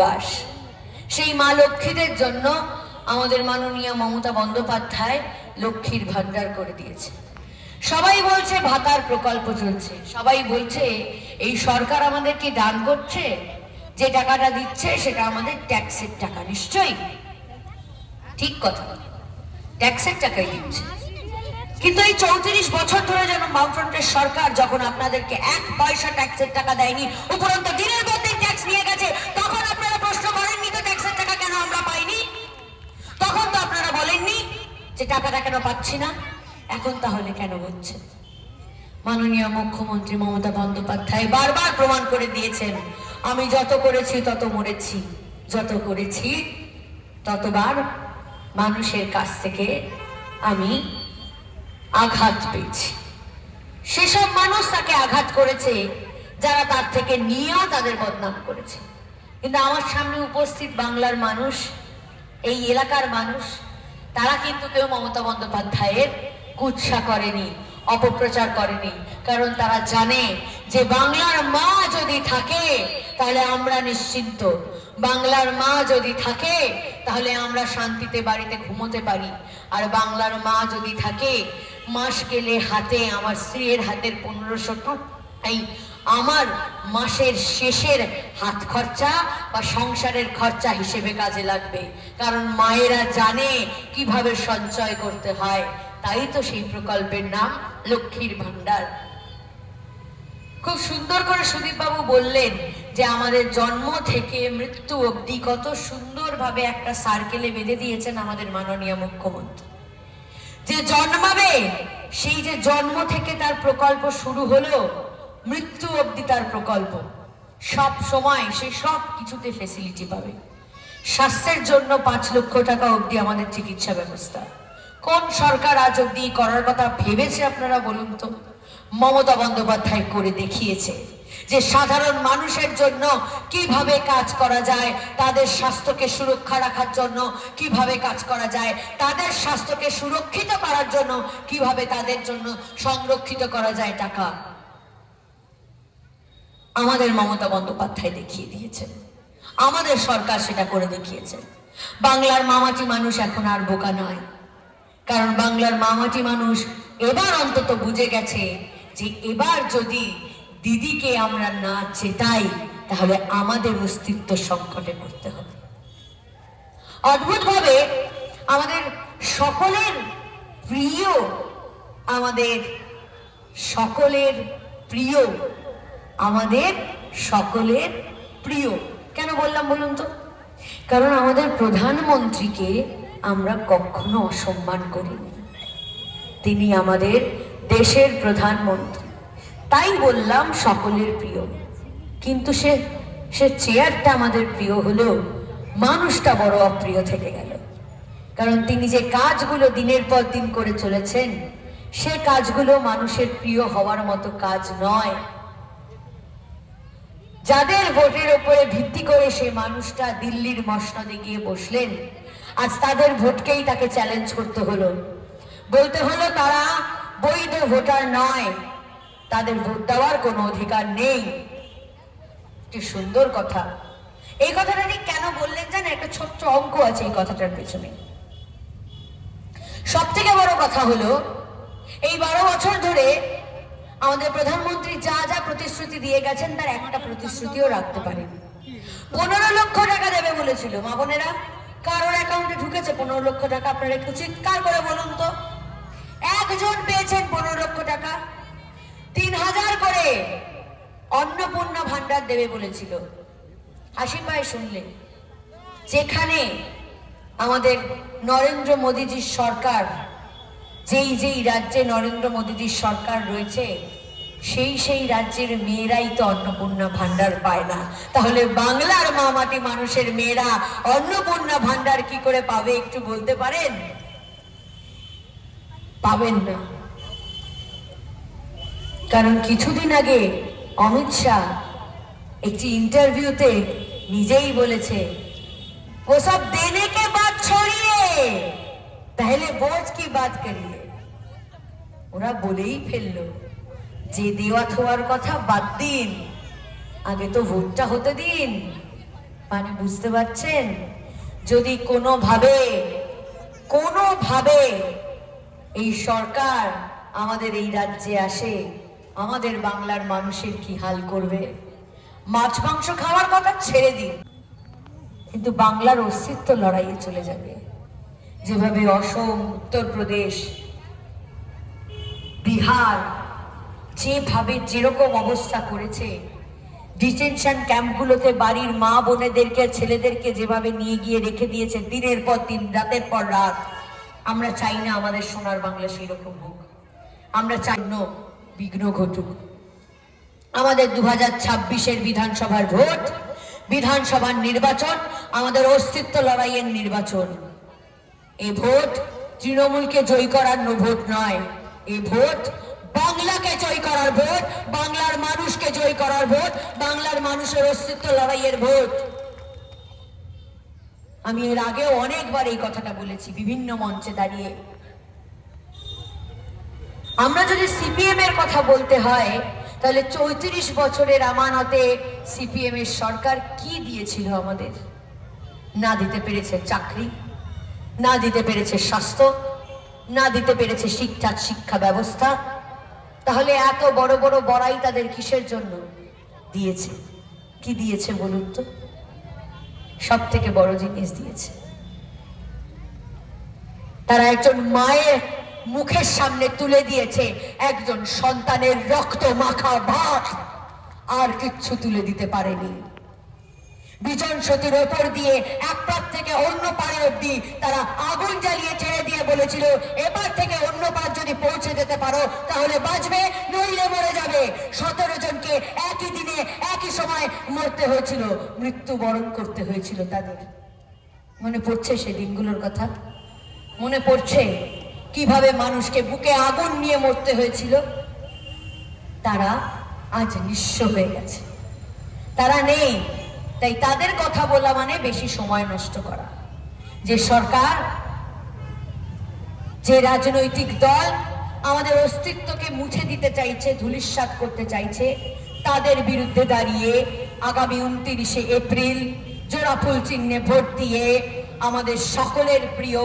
বাস। সেই মা লক্ষ্মীদের জন্য আমাদের মাননীয় মমতা বন্দ্যোপাধ্যায় লক্ষ্মীর ভান্ডার করে দিয়েছে। সবাই বলছে ভাতার প্রকল্প চলছে, সবাই বলছে এই সরকার আমাদেরকে দান করছে, যে টাকাটা দিচ্ছে সেটা আমাদের ট্যাক্সের টাকা। নিশ্চয়ই ঠিক কথা, ট্যাক্সের টাকাই দিচ্ছে। কিন্তু এই 34 বছর ধরে যেন বামফ্রন্টের সরকার যখন আপনাদেরকে 1 পয়সা ট্যাক্সের টাকা দেয়নি, উপরন্তু দিনের পর দিন ট্যাক্স নিয়ে গেছে, তখন আপনারা প্রশ্ন করেননি তো ট্যাক্সের টাকা কেন আমরা পাইনি? তখন তো আপনারা বলেননি যে টাকাটা কেন পাচ্ছি না। এখন তাহলে কেন হচ্ছে? মাননীয় মুখ্যমন্ত্রী মমতা বন্দ্যোপাধ্যায় বারবার প্রমাণ করে দিয়েছেন, আমি যত করেছি তত মরেছি, যত করেছি ততবার মানুষের কাছ থেকে আমি আঘাত পেয়েছি। সেসব মানুষ তাকে আঘাত করেছে যারা তার থেকে নিয়েও তাদের বদনাম করেছে। কিন্তু আমার সামনে উপস্থিত বাংলার মানুষ, এই এলাকার মানুষ, তারা কিন্তু কেউ মমতা বন্দ্যোপাধ্যায়ের কুৎসা করেনি, অপপ্রচার করেনি। কারণ তারা জানে যে বাংলার মা যদি থাকে তাহলে আমরা নিশ্চিন্ত, বাংলার মা যদি থাকে তাহলে আমরা শান্তিতে বাড়িতে ঘুমোতে পারি। আর বাংলার মা যদি থাকে, মাস গেলে হাতে আমার স্ত্রীর হাতের 1500 টাকা এই আমার মাসের শেষের হাত খরচা বা সংসারের খরচা হিসেবে কাজে লাগবে। কারণ মায়েরা জানে কিভাবে সঞ্চয় করতে হয়। তাই তো সেই প্রকল্পের নাম লক্ষ্মীর ভান্ডার। খুব সুন্দর করে সুদীপ বাবু বললেন যে আমাদের জন্ম থেকে মৃত্যু অবধি কত সুন্দরভাবে একটা সার্কেলে বেঁধে দিয়েছেন আমাদের মাননীয় মুখ্যমন্ত্রী। যে জন্মাবে সেই যে জন্ম থেকে তার প্রকল্প শুরু হলো, মৃত্যু অবধি তার প্রকল্প, সব সময় সে সব কিছুতে ফেসিলিটি পাবে। স্বাস্থ্যের জন্য 5 লক্ষ টাকা অবধি আমাদের চিকিৎসা ব্যবস্থা। কোন সরকার আজ অবধি করার কথা ভেবেছে আপনারা বলুন তো? মমতা বন্দ্যোপাধ্যায় করে দেখিয়েছে যে সাধারণ মানুষের জন্য কিভাবে কাজ করা যায়, তাদের স্বাস্থ্যকে সুরক্ষা রাখার জন্য কিভাবে কাজ করা যায়, তাদের স্বাস্থ্যকে সুরক্ষিত করার জন্য কিভাবে তাদের জন্য সংরক্ষিত করা যায় টাকা। আমাদের মমতা বন্দ্যোপাধ্যায় দেখিয়ে দিয়েছেন, আমাদের সরকার সেটা করে দেখিয়েছে। বাংলার মামাটি মানুষ এখন আর বোকা নয়, কারণ বাংলার মামাটি মানুষ এবার অন্তত বুঝে গেছে যে এবার যদি দিদিকে আমরা না জেতাই তাহলে আমাদের অস্তিত্ব সংকটে পড়তে হবে। অদ্ভুতভাবে আমাদের সকলের প্রিয়, আমাদের সকলের প্রিয়, আমাদের সকলের প্রিয় কেন বললাম বলুন তো? কারণ আমাদের প্রধানমন্ত্রীকে আমরা কখনো অসম্মান করিনি। তিনি আমাদের দেশের প্রধানমন্ত্রী, তাই বললাম সকলের প্রিয়। কিন্তু সে চেয়ারটা আমাদের প্রিয় হলেও মানুষটা বড় অপ্রিয় থেকে গেল। কারণ তিনি যে কাজগুলো দিনের পর দিন করে চলেছেন, সে কাজগুলো মানুষের প্রিয় হওয়ার মতো কাজ নয়। যাদের ভোটের উপরে ভিত্তি করে সেই মানুষটা দিল্লির মসনদে গিয়ে বসলেন, আজ তাদের ভোটকেই তাকে চ্যালেঞ্জ করতে হলো, বলতে হলো তারা বৈধ ভোটার নয়, তাদের ভোট দেওয়ার কোনো অধিকার নেই। কি সুন্দর কথা! এই কথাটা ঠিক কেন বললেন জানেন? একটা ছোট্ট অঙ্ক আছে এই কথাটার পেছনে। সব থেকে বড় কথা হলো এই 12 বছর ধরে আমাদের প্রধানমন্ত্রী যা যা প্রতিশ্রুতি দিয়ে গেছেন তার একটা প্রতিশ্রুতিও রাখতে পারেনি। 15 লক্ষ টাকা দেবে বলেছিল। মা বোনেরা, কারোর অ্যাকাউন্টে ঢুকেছে 15 লক্ষ টাকা? আপনারা একটু চিৎকার করে বলুন তো। একজন পেয়েছেন 15 লক্ষ টাকা। 3000 করে অন্নপূর্ণা ভান্ডার দেবে বলেছিল। হাসি পায় শুনলে। যেখানে আমাদের নরেন্দ্র মোদীজির সরকার, যেই রাজ্যে নরেন্দ্র মোদীজির সরকার রয়েছে, সেই রাজ্যের মেয়েরাই তো অন্নপূর্ণা ভান্ডার পায় না। তাহলে বাংলার মামাটি মানুষের মেয়েরা অন্নপূর্ণা ভান্ডার কি করে পাবে একটু বলতে পারেন? পাবেন না। কারণ কিছুদিন আগে অমিত শাহ একটি ইন্টারভিউতে নিজেই বলেছে, वो सब देने के बाद छोड़िए, पहले वोट की बात करिए। ওরা বলেই ফেললো যে দেওয়া থোয়ার কথা বাদ দিন, আগে তো ভোটটা হতে দিন। মানে বুঝতে পারছেন, যদি কোনোভাবে এই সরকার আমাদের এই রাজ্যে আসে, আমাদের বাংলার মানুষের কি হাল করবে। মাছ মাংস খাওয়ার কথা ছেড়ে দিন, কিন্তু বাংলার অস্তিত্ব লড়াইয়ে চলে যাবে। যেভাবে অসম, উত্তরপ্রদেশ, বিহার যেভাবে যেরকম অবস্থা করেছে, ডিটেনশন ক্যাম্পগুলোতে বাড়ির মা বোনেদেরকে, ছেলেদেরকে যেভাবে নিয়ে গিয়ে রেখে দিয়েছে দিনের পর দিন, রাতের পর রাত, আমরা চাই না আমাদের সোনার বাংলা সেই রকম হোক। আমরা চাই না বিঘ্ন ঘটুক। আমাদের 2026-এর বিধানসভার ভোট, বিধানসভার নির্বাচন আমাদের অস্তিত্ব লড়াইয়ের নির্বাচন। এই ভোট তৃণমূলকে জয় করার ভোট নয়, এই ভোট বাংলাকে জয় করার ভোট, বাংলার মানুষকে জয় করার ভোট, বাংলার মানুষের অস্তিত্ব লড়াইয়ের ভোট। আমি এর আগেও অনেকবার এই কথাটা বলেছি বিভিন্ন মঞ্চে দাঁড়িয়ে। আমরা যদি সিপিএম এর কথা বলতে হয়, তাহলে 34 বছরের আমানতে সিপিএম এর সরকার কি দিয়েছিল আমাদের? না দিতে পেরেছে চাকরি, না দিতে পেরেছে স্বাস্থ্য, না দিতে পেরেছে ঠিকঠাক শিক্ষা ব্যবস্থা। তাহলে এত বড় বড় বড়াই তাদের কিসের জন্য দিয়েছে? কি দিয়েছে বলুন তো? সব থেকে বড় জিনিস দিয়েছে, তারা একজন মায়ের মুখের সামনে তুলে দিয়েছে একজন সন্তানের রক্ত মাখা ভাত, আর কিচ্ছু তুলে দিতে পারেনি। বিজন সতীর ওপর দিয়ে এক পার থেকে অন্য পারে অব্দি তারা আগুন জ্বালিয়ে ছেড়ে দিয়ে বলেছিল, এবার থেকে অন্য পার যদি পৌঁছে যেতে পারো তাহলে বাঁচবে, নইলে মরে যাবে। 17 জনকে একই দিনে একই সময় মরতে হয়েছিল, মৃত্যুবরণ করতে হয়েছিল তাদের। মনে পড়ছে সে দিনগুলোর কথা? মনে পড়ছে কিভাবে মানুষকে বুকে আগুন নিয়ে মরতে হয়েছিল? তারা আজ নিঃস্ব হয়ে গেছে, তারা নেই। তাই তাদের কথা বলা মানে বেশি সময় নষ্ট করা। যে সরকার, যে রাজনৈতিক দল আমাদের অস্তিত্বকে মুছে দিতে চাইছে, ধূলিসাৎ করতে চাইছে, তাদের বিরুদ্ধে দাঁড়িয়ে আগামী 29শে এপ্রিল জোড়া ফুল চিহ্নে ভোট দিয়ে আমাদের সকলের প্রিয়